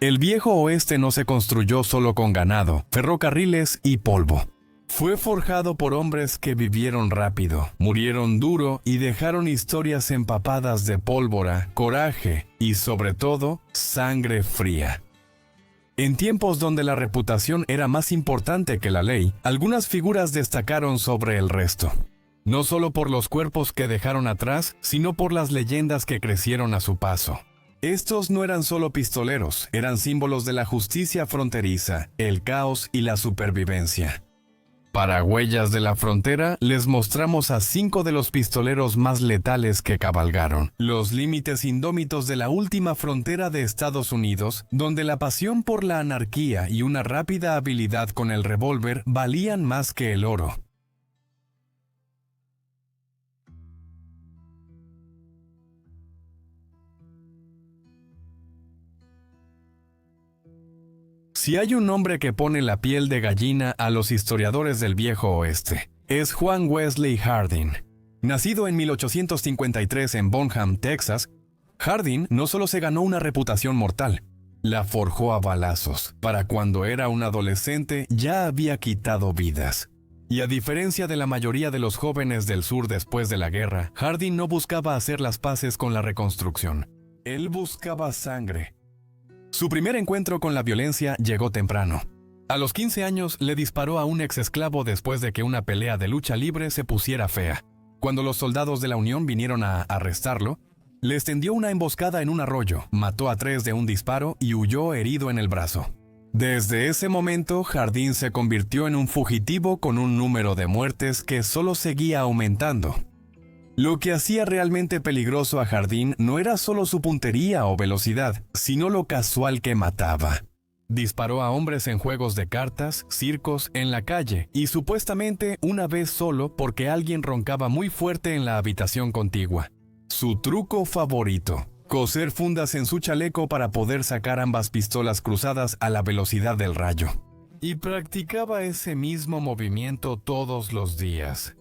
El viejo oeste no se construyó solo con ganado, ferrocarriles y polvo. Fue forjado por hombres que vivieron rápido, murieron duro y dejaron historias empapadas de pólvora, coraje y, sobre todo, sangre fría. En tiempos donde la reputación era más importante que la ley, algunas figuras destacaron sobre el resto. No solo por los cuerpos que dejaron atrás, sino por las leyendas que crecieron a su paso. Estos no eran solo pistoleros, eran símbolos de la justicia fronteriza, el caos y la supervivencia. Para Huellas de la Frontera, les mostramos a 5 de los pistoleros más letales que cabalgaron. Los límites indómitos de la última frontera de Estados Unidos, donde la pasión por la anarquía y una rápida habilidad con el revólver valían más que el oro. Si hay un nombre que pone la piel de gallina a los historiadores del viejo oeste, es Juan Wesley Hardin. Nacido en 1853 en Bonham, Texas, Hardin no solo se ganó una reputación mortal, la forjó a balazos. Para cuando era un adolescente ya había quitado vidas. Y a diferencia de la mayoría de los jóvenes del sur después de la guerra, Hardin no buscaba hacer las paces con la reconstrucción. Él buscaba sangre. Su primer encuentro con la violencia llegó temprano. A los 15 años le disparó a un ex esclavo después de que una pelea de lucha libre se pusiera fea. Cuando los soldados de la Unión vinieron a arrestarlo, le extendió una emboscada en un arroyo, mató a 3 de un disparo y huyó herido en el brazo. Desde ese momento, Hardin se convirtió en un fugitivo con un número de muertes que solo seguía aumentando. Lo que hacía realmente peligroso a Hardin no era solo su puntería o velocidad, sino lo casual que mataba. Disparó a hombres en juegos de cartas, circos, en la calle, y supuestamente una vez solo porque alguien roncaba muy fuerte en la habitación contigua. Su truco favorito: coser fundas en su chaleco para poder sacar ambas pistolas cruzadas a la velocidad del rayo. Y practicaba ese mismo movimiento todos los días.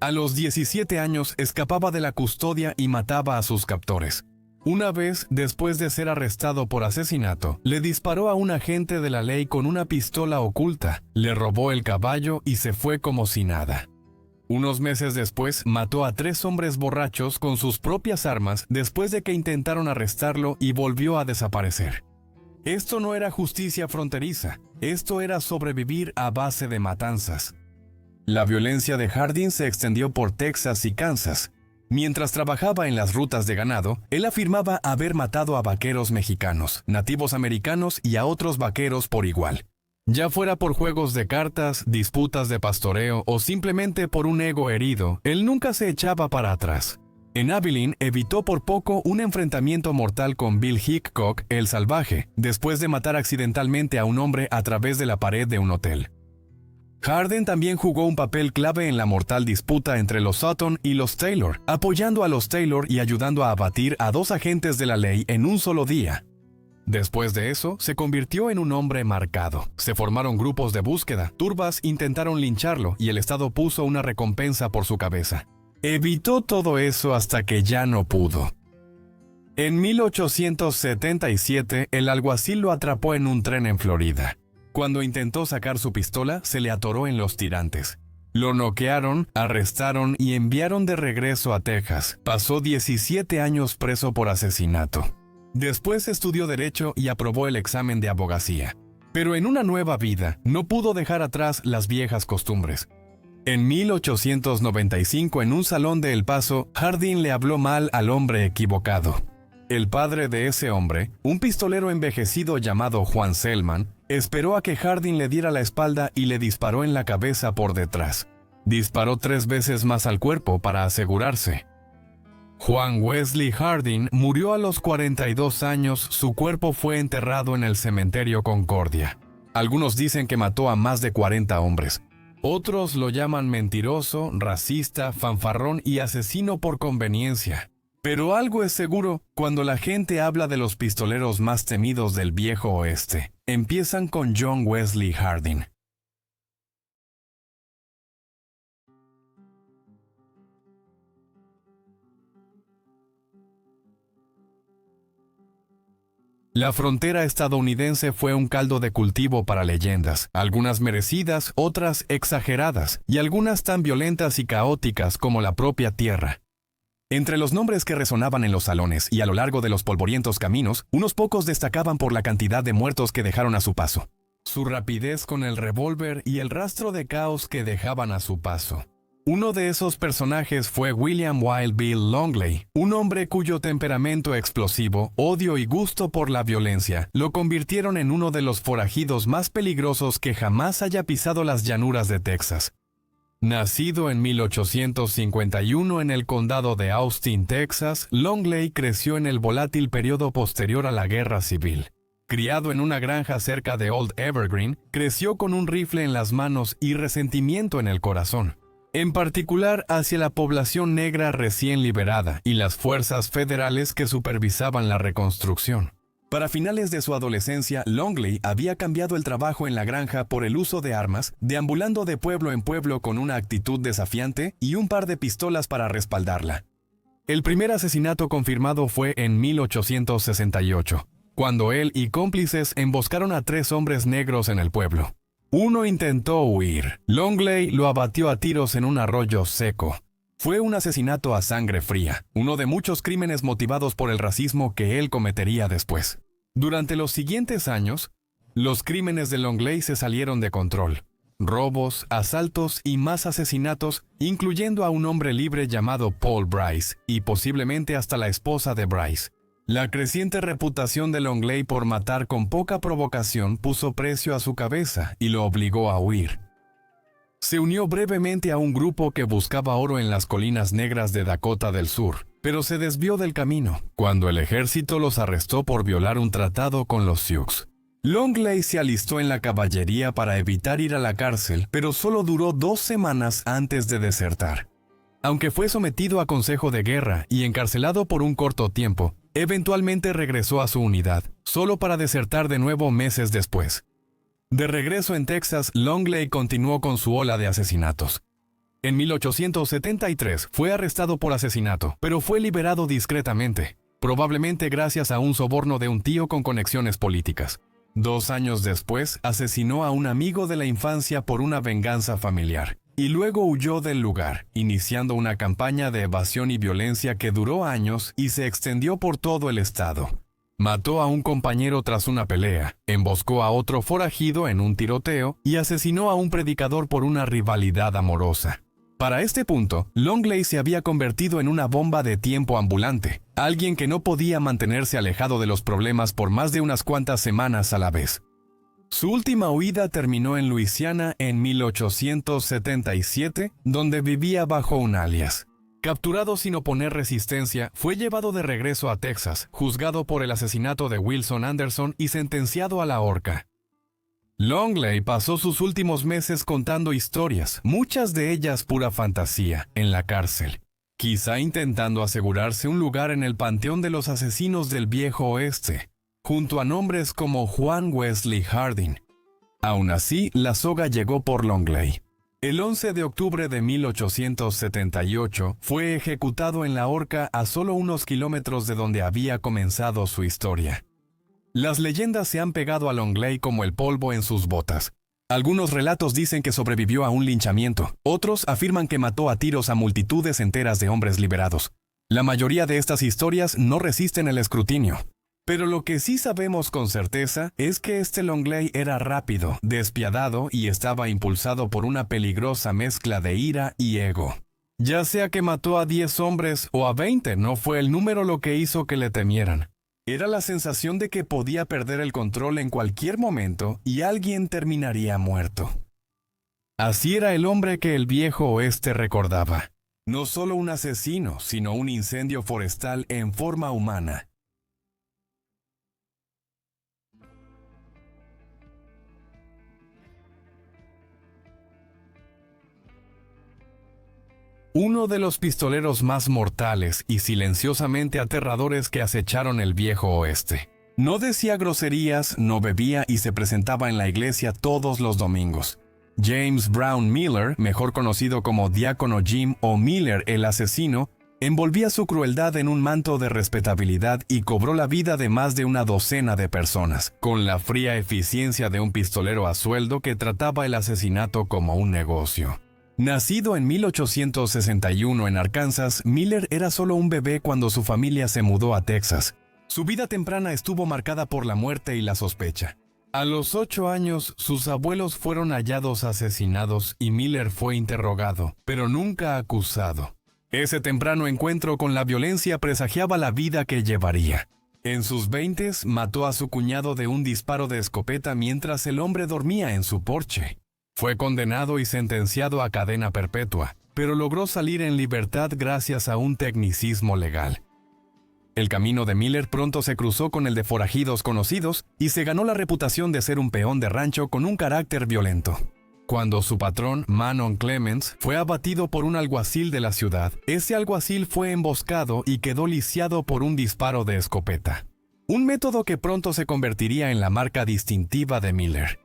A los 17 años escapaba de la custodia y mataba a sus captores. Una vez, después de ser arrestado por asesinato, le disparó a un agente de la ley con una pistola oculta, le robó el caballo y se fue como si nada. Unos meses después, mató a 3 hombres borrachos con sus propias armas después de que intentaron arrestarlo y volvió a desaparecer. Esto no era justicia fronteriza, esto era sobrevivir a base de matanzas. La violencia de Hardin se extendió por Texas y Kansas. Mientras trabajaba en las rutas de ganado, él afirmaba haber matado a vaqueros mexicanos, nativos americanos y a otros vaqueros por igual. Ya fuera por juegos de cartas, disputas de pastoreo o simplemente por un ego herido, él nunca se echaba para atrás. En Abilene evitó por poco un enfrentamiento mortal con Bill Hickok, el salvaje, después de matar accidentalmente a un hombre a través de la pared de un hotel. Hardin también jugó un papel clave en la mortal disputa entre los Sutton y los Taylor, apoyando a los Taylor y ayudando a abatir a 2 agentes de la ley en un solo día. Después de eso, se convirtió en un hombre marcado. Se formaron grupos de búsqueda, turbas intentaron lincharlo y el Estado puso una recompensa por su cabeza. Evitó todo eso hasta que ya no pudo. En 1877, el alguacil lo atrapó en un tren en Florida. Cuando intentó sacar su pistola, se le atoró en los tirantes. Lo noquearon, arrestaron y enviaron de regreso a Texas. Pasó 17 años preso por asesinato. Después estudió Derecho y aprobó el examen de abogacía. Pero en una nueva vida, no pudo dejar atrás las viejas costumbres. En 1895, en un salón de El Paso, Hardin le habló mal al hombre equivocado. El padre de ese hombre, un pistolero envejecido llamado Juan Selman, esperó a que Hardin le diera la espalda y le disparó en la cabeza por detrás. Disparó 3 veces más al cuerpo para asegurarse. Juan Wesley Hardin murió a los 42 años, su cuerpo fue enterrado en el cementerio Concordia. Algunos dicen que mató a más de 40 hombres. Otros lo llaman mentiroso, racista, fanfarrón y asesino por conveniencia. Pero algo es seguro, cuando la gente habla de los pistoleros más temidos del viejo oeste, empiezan con John Wesley Hardin. La frontera estadounidense fue un caldo de cultivo para leyendas, algunas merecidas, otras exageradas, y algunas tan violentas y caóticas como la propia tierra. Entre los nombres que resonaban en los salones y a lo largo de los polvorientos caminos, unos pocos destacaban por la cantidad de muertos que dejaron a su paso, su rapidez con el revólver y el rastro de caos que dejaban a su paso. Uno de esos personajes fue William Wild Bill Longley, un hombre cuyo temperamento explosivo, odio y gusto por la violencia lo convirtieron en uno de los forajidos más peligrosos que jamás haya pisado las llanuras de Texas. Nacido en 1851 en el condado de Austin, Texas, Longley creció en el volátil periodo posterior a la Guerra Civil. Criado en una granja cerca de Old Evergreen, creció con un rifle en las manos y resentimiento en el corazón, en particular hacia la población negra recién liberada y las fuerzas federales que supervisaban la reconstrucción. Para finales de su adolescencia, Longley había cambiado el trabajo en la granja por el uso de armas, deambulando de pueblo en pueblo con una actitud desafiante y un par de pistolas para respaldarla. El primer asesinato confirmado fue en 1868, cuando él y cómplices emboscaron a 3 hombres negros en el pueblo. Uno intentó huir. Longley lo abatió a tiros en un arroyo seco. Fue un asesinato a sangre fría, uno de muchos crímenes motivados por el racismo que él cometería después. Durante los siguientes años, los crímenes de Longley se salieron de control. Robos, asaltos y más asesinatos, incluyendo a un hombre libre llamado Paul Bryce, y posiblemente hasta la esposa de Bryce. La creciente reputación de Longley por matar con poca provocación puso precio a su cabeza y lo obligó a huir. Se unió brevemente a un grupo que buscaba oro en las colinas negras de Dakota del Sur, pero se desvió del camino cuando el ejército los arrestó por violar un tratado con los Sioux. Longley se alistó en la caballería para evitar ir a la cárcel, pero solo duró 2 semanas antes de desertar. Aunque fue sometido a consejo de guerra y encarcelado por un corto tiempo, eventualmente regresó a su unidad, solo para desertar de nuevo meses después. De regreso en Texas, Longley continuó con su ola de asesinatos. En 1873 fue arrestado por asesinato, pero fue liberado discretamente, probablemente gracias a un soborno de un tío con conexiones políticas. 2 años después, asesinó a un amigo de la infancia por una venganza familiar, y luego huyó del lugar, iniciando una campaña de evasión y violencia que duró años y se extendió por todo el estado. Mató a un compañero tras una pelea, emboscó a otro forajido en un tiroteo y asesinó a un predicador por una rivalidad amorosa. Para este punto, Longley se había convertido en una bomba de tiempo ambulante, alguien que no podía mantenerse alejado de los problemas por más de unas cuantas semanas a la vez. Su última huida terminó en Luisiana en 1877, donde vivía bajo un alias. Capturado sin oponer resistencia, fue llevado de regreso a Texas, juzgado por el asesinato de Wilson Anderson y sentenciado a la horca. Longley pasó sus últimos meses contando historias, muchas de ellas pura fantasía, en la cárcel, quizá intentando asegurarse un lugar en el panteón de los asesinos del Viejo Oeste, junto a nombres como Juan Wesley Harding. Aún así, la soga llegó por Longley. El 11 de octubre de 1878 fue ejecutado en la horca a solo unos kilómetros de donde había comenzado su historia. Las leyendas se han pegado a Longley como el polvo en sus botas. Algunos relatos dicen que sobrevivió a un linchamiento, otros afirman que mató a tiros a multitudes enteras de hombres liberados. La mayoría de estas historias no resisten el escrutinio. Pero lo que sí sabemos con certeza es que este Longley era rápido, despiadado y estaba impulsado por una peligrosa mezcla de ira y ego. Ya sea que mató a 10 hombres o a 20, no fue el número lo que hizo que le temieran. Era la sensación de que podía perder el control en cualquier momento y alguien terminaría muerto. Así era el hombre que el Viejo Oeste recordaba. No solo un asesino, sino un incendio forestal en forma humana. Uno de los pistoleros más mortales y silenciosamente aterradores que acecharon el Viejo Oeste. No decía groserías, no bebía y se presentaba en la iglesia todos los domingos. James Brown Miller, mejor conocido como Diácono Jim o Miller el asesino, Envolvía su crueldad en un manto de respetabilidad y cobró la vida de más de una docena de personas, con la fría eficiencia de un pistolero a sueldo que trataba el asesinato como un negocio. Nacido en 1861 en Arkansas, Miller era solo un bebé cuando su familia se mudó a Texas. Su vida temprana estuvo marcada por la muerte y la sospecha. A los 8 años, sus abuelos fueron hallados asesinados y Miller fue interrogado, pero nunca acusado. Ese temprano encuentro con la violencia presagiaba la vida que llevaría. En sus 20s mató a su cuñado de un disparo de escopeta mientras el hombre dormía en su porche. Fue condenado y sentenciado a cadena perpetua, pero logró salir en libertad gracias a un tecnicismo legal. El camino de Miller pronto se cruzó con el de forajidos conocidos y se ganó la reputación de ser un peón de rancho con un carácter violento. Cuando su patrón, Manon Clemens, fue abatido por un alguacil de la ciudad, ese alguacil fue emboscado y quedó lisiado por un disparo de escopeta. Un método que pronto se convertiría en la marca distintiva de Miller.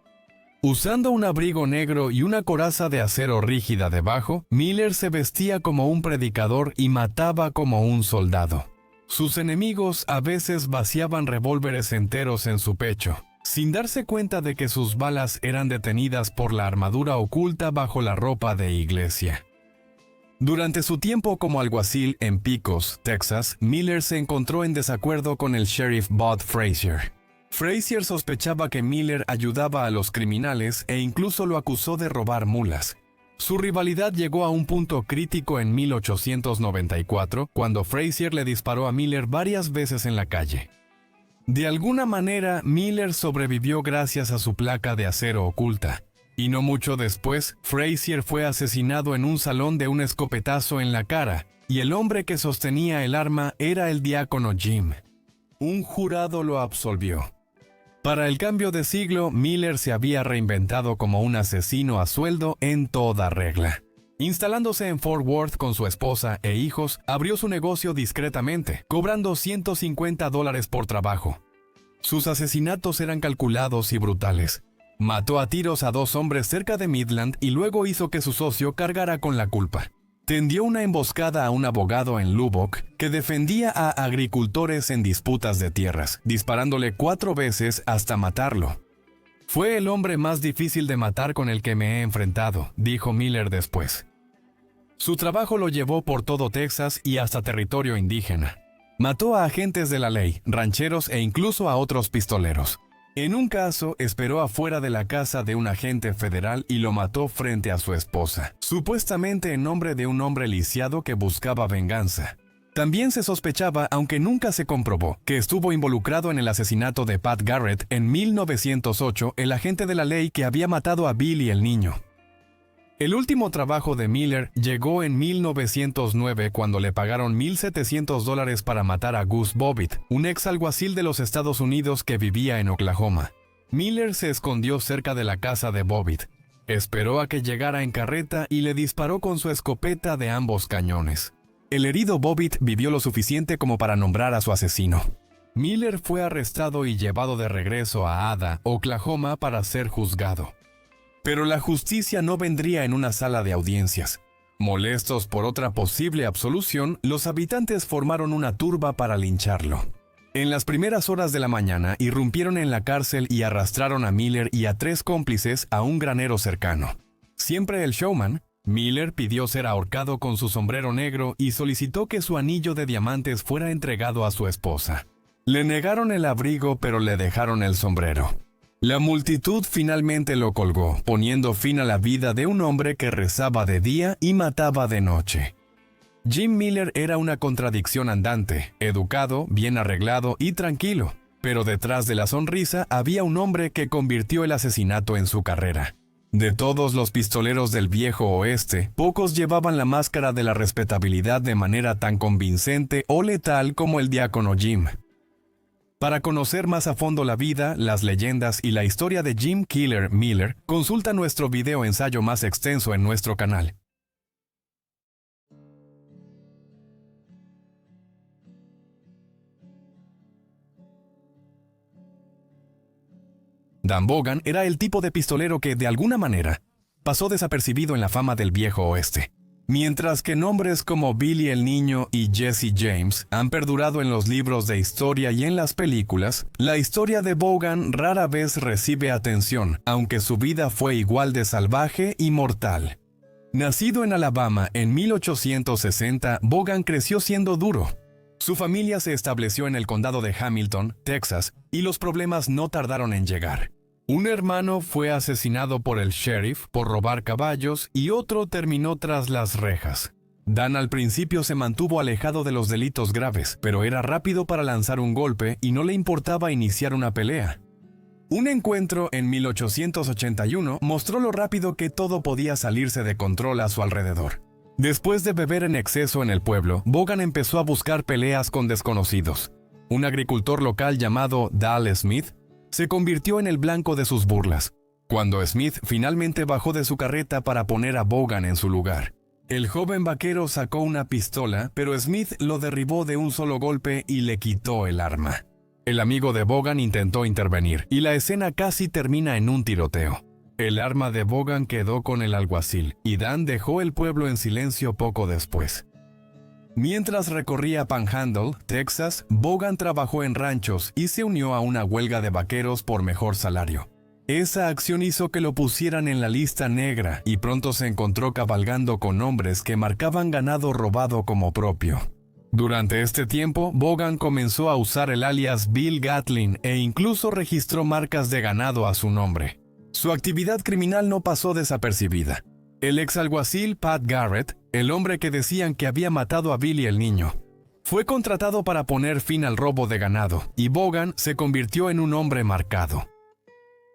Usando un abrigo negro y una coraza de acero rígida debajo, Miller se vestía como un predicador y mataba como un soldado. Sus enemigos a veces vaciaban revólveres enteros en su pecho, sin darse cuenta de que sus balas eran detenidas por la armadura oculta bajo la ropa de iglesia. Durante su tiempo como alguacil en Pecos, Texas, Miller se encontró en desacuerdo con el sheriff Bud Frazier. Frazier sospechaba que Miller ayudaba a los criminales e incluso lo acusó de robar mulas. Su rivalidad llegó a un punto crítico en 1894, cuando Frazier le disparó a Miller varias veces en la calle. De alguna manera, Miller sobrevivió gracias a su placa de acero oculta, y no mucho después, Frazier fue asesinado en un salón de un escopetazo en la cara, y el hombre que sostenía el arma era el diácono Jim. Un jurado lo absolvió. Para el cambio de siglo, Miller se había reinventado como un asesino a sueldo en toda regla. Instalándose en Fort Worth con su esposa e hijos, abrió su negocio discretamente, cobrando $150 por trabajo. Sus asesinatos eran calculados y brutales. Mató a tiros a 2 hombres cerca de Midland y luego hizo que su socio cargara con la culpa. Tendió una emboscada a un abogado en Lubbock que defendía a agricultores en disputas de tierras, disparándole 4 veces hasta matarlo. Fue el hombre más difícil de matar con el que me he enfrentado, dijo Miller después. Su trabajo lo llevó por todo Texas y hasta territorio indígena. Mató a agentes de la ley, rancheros e incluso a otros pistoleros. En un caso, esperó afuera de la casa de un agente federal y lo mató frente a su esposa, supuestamente en nombre de un hombre lisiado que buscaba venganza. También se sospechaba, aunque nunca se comprobó, que estuvo involucrado en el asesinato de Pat Garrett en 1908, el agente de la ley que había matado a Billy el niño. El último trabajo de Miller llegó en 1909 cuando le pagaron $1,700 para matar a Gus Bobbitt, un ex alguacil de los Estados Unidos que vivía en Oklahoma. Miller se escondió cerca de la casa de Bobbitt. Esperó a que llegara en carreta y le disparó con su escopeta de ambos cañones. El herido Bobbitt vivió lo suficiente como para nombrar a su asesino. Miller fue arrestado y llevado de regreso a Ada, Oklahoma, para ser juzgado. Pero la justicia no vendría en una sala de audiencias. Molestos por otra posible absolución, los habitantes formaron una turba para lincharlo. En las primeras horas de la mañana, irrumpieron en la cárcel y arrastraron a Miller y a 3 cómplices a un granero cercano. Siempre el showman, Miller pidió ser ahorcado con su sombrero negro y solicitó que su anillo de diamantes fuera entregado a su esposa. Le negaron el abrigo, pero le dejaron el sombrero. La multitud finalmente lo colgó, poniendo fin a la vida de un hombre que rezaba de día y mataba de noche. Jim Miller era una contradicción andante, educado, bien arreglado y tranquilo, pero detrás de la sonrisa había un hombre que convirtió el asesinato en su carrera. De todos los pistoleros del viejo oeste, pocos llevaban la máscara de la respetabilidad de manera tan convincente o letal como el diácono Jim. Para conocer más a fondo la vida, las leyendas y la historia de Jim Killer Miller, consulta nuestro video ensayo más extenso en nuestro canal. Dan Bogan era el tipo de pistolero que, de alguna manera, pasó desapercibido en la fama del viejo oeste. Mientras que nombres como Billy el Niño y Jesse James han perdurado en los libros de historia y en las películas, la historia de Vaughan rara vez recibe atención, aunque su vida fue igual de salvaje y mortal. Nacido en Alabama en 1860, Vaughan creció siendo duro. Su familia se estableció en el condado de Hamilton, Texas, y los problemas no tardaron en llegar. Un hermano fue asesinado por el sheriff por robar caballos y otro terminó tras las rejas. Dan al principio se mantuvo alejado de los delitos graves, pero era rápido para lanzar un golpe y no le importaba iniciar una pelea. Un encuentro en 1881 mostró lo rápido que todo podía salirse de control a su alrededor. Después de beber en exceso en el pueblo, Vaughan empezó a buscar peleas con desconocidos. Un agricultor local llamado Dal Smith se convirtió en el blanco de sus burlas, cuando Smith finalmente bajó de su carreta para poner a Vaughan en su lugar. El joven vaquero sacó una pistola, pero Smith lo derribó de un solo golpe y le quitó el arma. El amigo de Vaughan intentó intervenir, y la escena casi termina en un tiroteo. El arma de Vaughan quedó con el alguacil, y Dan dejó el pueblo en silencio poco después. Mientras recorría Panhandle, Texas, Vaughan trabajó en ranchos y se unió a una huelga de vaqueros por mejor salario. Esa acción hizo que lo pusieran en la lista negra y pronto se encontró cabalgando con hombres que marcaban ganado robado como propio. Durante este tiempo, Vaughan comenzó a usar el alias Bill Gatlin e incluso registró marcas de ganado a su nombre. Su actividad criminal no pasó desapercibida. El ex alguacil Pat Garrett, el hombre que decían que había matado a Billy el Niño, fue contratado para poner fin al robo de ganado, y Vaughan se convirtió en un hombre marcado.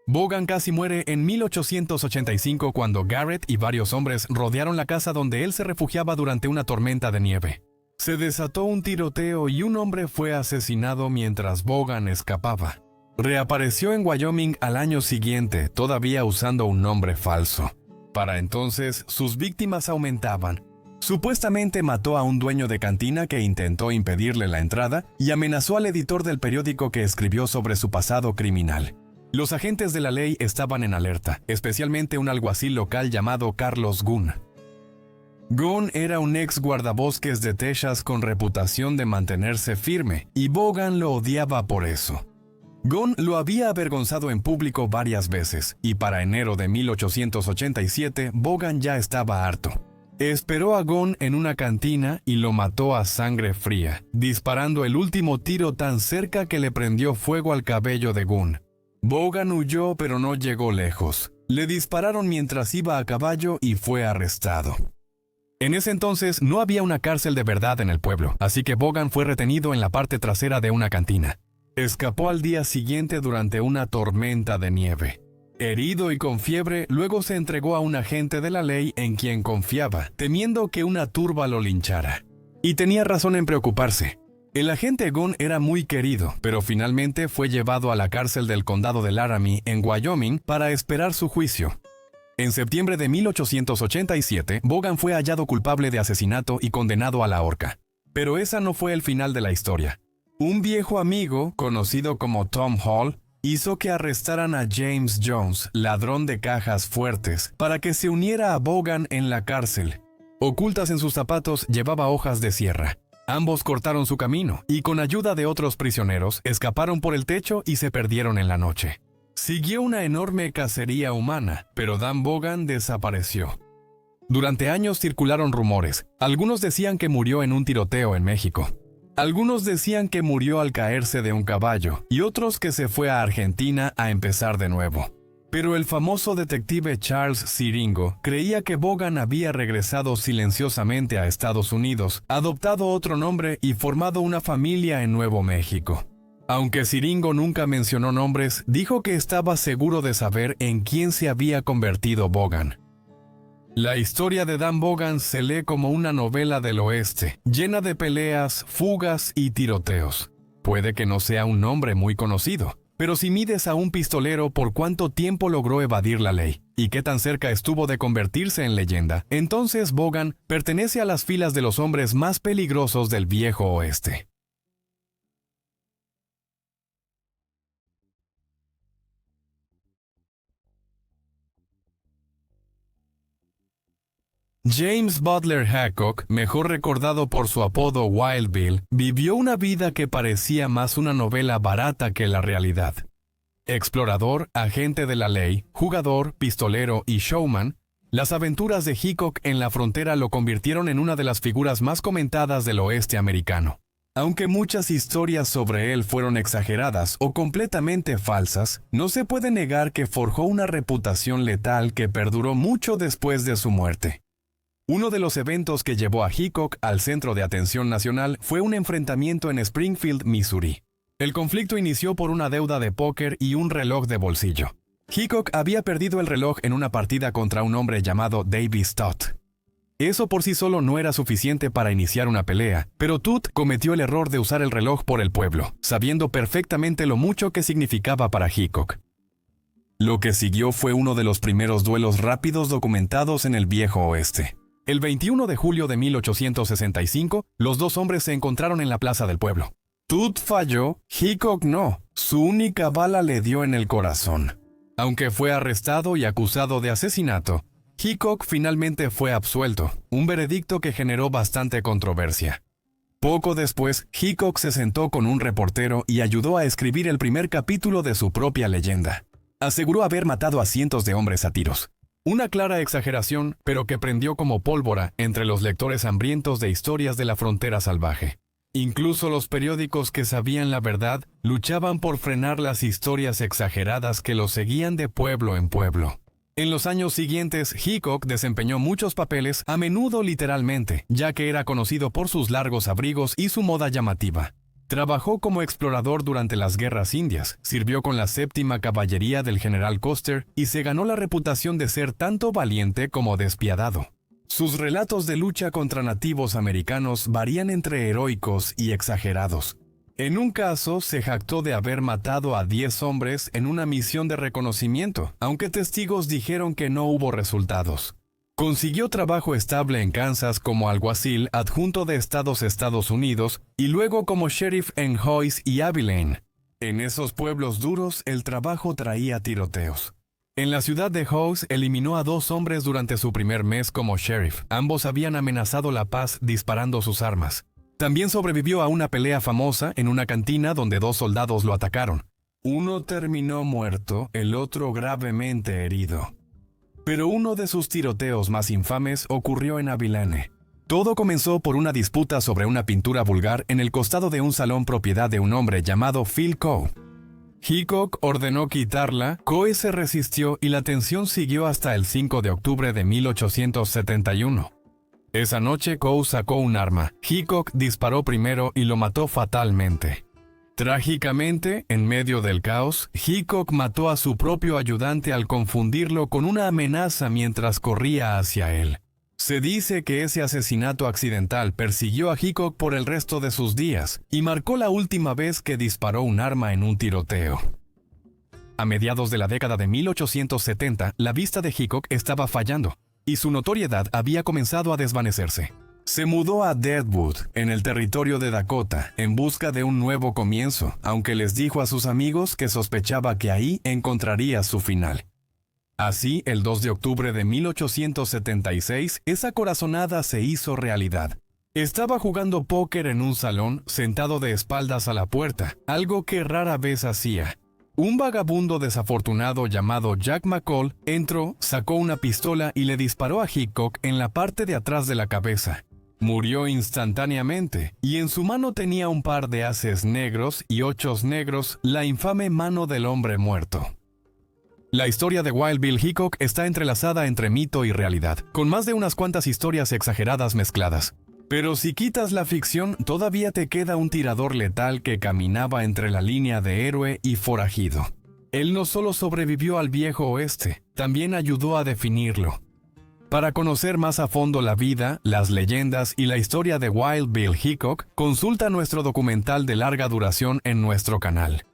Vaughan casi muere en 1885 cuando Garrett y varios hombres rodearon la casa donde él se refugiaba durante una tormenta de nieve. Se desató un tiroteo y un hombre fue asesinado mientras Vaughan escapaba. Reapareció en Wyoming al año siguiente, todavía usando un nombre falso. Para entonces, sus víctimas aumentaban. Supuestamente mató a un dueño de cantina que intentó impedirle la entrada y amenazó al editor del periódico que escribió sobre su pasado criminal. Los agentes de la ley estaban en alerta, especialmente un alguacil local llamado Carlos Gunn. Gunn era un ex guardabosques de Texas con reputación de mantenerse firme, y Vaughan lo odiaba por eso. Gunn lo había avergonzado en público varias veces, y para enero de 1887, Vaughan ya estaba harto. Esperó a Gunn en una cantina y lo mató a sangre fría, disparando el último tiro tan cerca que le prendió fuego al cabello de Gunn. Vaughan huyó pero no llegó lejos. Le dispararon mientras iba a caballo y fue arrestado. En ese entonces no había una cárcel de verdad en el pueblo, así que Vaughan fue retenido en la parte trasera de una cantina. Escapó al día siguiente durante una tormenta de nieve. Herido y con fiebre, luego se entregó a un agente de la ley en quien confiaba, temiendo que una turba lo linchara. Y tenía razón en preocuparse. El agente Gunn era muy querido, pero finalmente fue llevado a la cárcel del condado de Laramie, en Wyoming, para esperar su juicio. En septiembre de 1887, Vaughan fue hallado culpable de asesinato y condenado a la horca. Pero esa no fue el final de la historia. Un viejo amigo, conocido como Tom Hall, hizo que arrestaran a James Jones, ladrón de cajas fuertes, para que se uniera a Vaughan en la cárcel. Ocultas en sus zapatos llevaba hojas de sierra. Ambos cortaron su camino y con ayuda de otros prisioneros escaparon por el techo y se perdieron en la noche. Siguió una enorme cacería humana, pero Dan Vaughan desapareció. Durante años circularon rumores. Algunos decían que murió en un tiroteo en México. Algunos decían que murió al caerse de un caballo y otros que se fue a Argentina a empezar de nuevo. Pero el famoso detective Charles Siringo creía que Vaughan había regresado silenciosamente a Estados Unidos, adoptado otro nombre y formado una familia en Nuevo México. Aunque Siringo nunca mencionó nombres, dijo que estaba seguro de saber en quién se había convertido Vaughan. La historia de Dan Vaughan se lee como una novela del oeste, llena de peleas, fugas y tiroteos. Puede que no sea un nombre muy conocido, pero si mides a un pistolero por cuánto tiempo logró evadir la ley y qué tan cerca estuvo de convertirse en leyenda, entonces Vaughan pertenece a las filas de los hombres más peligrosos del viejo oeste. James Butler Hancock, mejor recordado por su apodo Wild Bill, vivió una vida que parecía más una novela barata que la realidad. Explorador, agente de la ley, jugador, pistolero y showman, las aventuras de Hickok en la frontera lo convirtieron en una de las figuras más comentadas del oeste americano. Aunque muchas historias sobre él fueron exageradas o completamente falsas, no se puede negar que forjó una reputación letal que perduró mucho después de su muerte. Uno de los eventos que llevó a Hickok al centro de atención nacional fue un enfrentamiento en Springfield, Missouri. El conflicto inició por una deuda de póker y un reloj de bolsillo. Hickok había perdido el reloj en una partida contra un hombre llamado Davis Todd. Eso por sí solo no era suficiente para iniciar una pelea, pero Todd cometió el error de usar el reloj por el pueblo, sabiendo perfectamente lo mucho que significaba para Hickok. Lo que siguió fue uno de los primeros duelos rápidos documentados en el viejo oeste. El 21 de julio de 1865, los dos hombres se encontraron en la plaza del pueblo. Todd falló, Hickok no. Su única bala le dio en el corazón. Aunque fue arrestado y acusado de asesinato, Hickok finalmente fue absuelto, un veredicto que generó bastante controversia. Poco después, Hickok se sentó con un reportero y ayudó a escribir el primer capítulo de su propia leyenda. Aseguró haber matado a cientos de hombres a tiros. Una clara exageración, pero que prendió como pólvora entre los lectores hambrientos de historias de la frontera salvaje. Incluso los periódicos que sabían la verdad luchaban por frenar las historias exageradas que los seguían de pueblo en pueblo. En los años siguientes, Hickok desempeñó muchos papeles, a menudo literalmente, ya que era conocido por sus largos abrigos y su moda llamativa. Trabajó como explorador durante las guerras indias, sirvió con la 7ª Caballería del general Custer y se ganó la reputación de ser tanto valiente como despiadado. Sus relatos de lucha contra nativos americanos varían entre heroicos y exagerados. En un caso, se jactó de haber matado a 10 hombres en una misión de reconocimiento, aunque testigos dijeron que no hubo resultados. Consiguió trabajo estable en Kansas como alguacil adjunto de Estados Unidos y luego como sheriff en Hoyes y Abilene. En esos pueblos duros, el trabajo traía tiroteos. En la ciudad de Hoyes eliminó a 2 hombres durante su primer mes como sheriff. Ambos habían amenazado la paz disparando sus armas. También sobrevivió a una pelea famosa en una cantina donde 2 soldados lo atacaron. Uno terminó muerto, el otro gravemente herido. Pero uno de sus tiroteos más infames ocurrió en Abilene. Todo comenzó por una disputa sobre una pintura vulgar en el costado de un salón propiedad de un hombre llamado Phil Coe. Hickok ordenó quitarla, Coe se resistió y la tensión siguió hasta el 5 de octubre de 1871. Esa noche Coe sacó un arma. Hickok disparó primero y lo mató fatalmente. Trágicamente, en medio del caos, Hickok mató a su propio ayudante al confundirlo con una amenaza mientras corría hacia él. Se dice que ese asesinato accidental persiguió a Hickok por el resto de sus días y marcó la última vez que disparó un arma en un tiroteo. A mediados de la década de 1870, la vista de Hickok estaba fallando y su notoriedad había comenzado a desvanecerse. Se mudó a Deadwood, en el territorio de Dakota, en busca de un nuevo comienzo, aunque les dijo a sus amigos que sospechaba que ahí encontraría su final. Así, el 2 de octubre de 1876, esa corazonada se hizo realidad. Estaba jugando póker en un salón, sentado de espaldas a la puerta, algo que rara vez hacía. Un vagabundo desafortunado llamado Jack McCall entró, sacó una pistola y le disparó a Hickok en la parte de atrás de la cabeza. Murió instantáneamente, y en su mano tenía un par de haces negros y ochos negros, la infame mano del hombre muerto. La historia de Wild Bill Hickok está entrelazada entre mito y realidad, con más de unas cuantas historias exageradas mezcladas. Pero si quitas la ficción, todavía te queda un tirador letal que caminaba entre la línea de héroe y forajido. Él no solo sobrevivió al viejo oeste, también ayudó a definirlo. Para conocer más a fondo la vida, las leyendas y la historia de Wild Bill Hickok, consulta nuestro documental de larga duración en nuestro canal.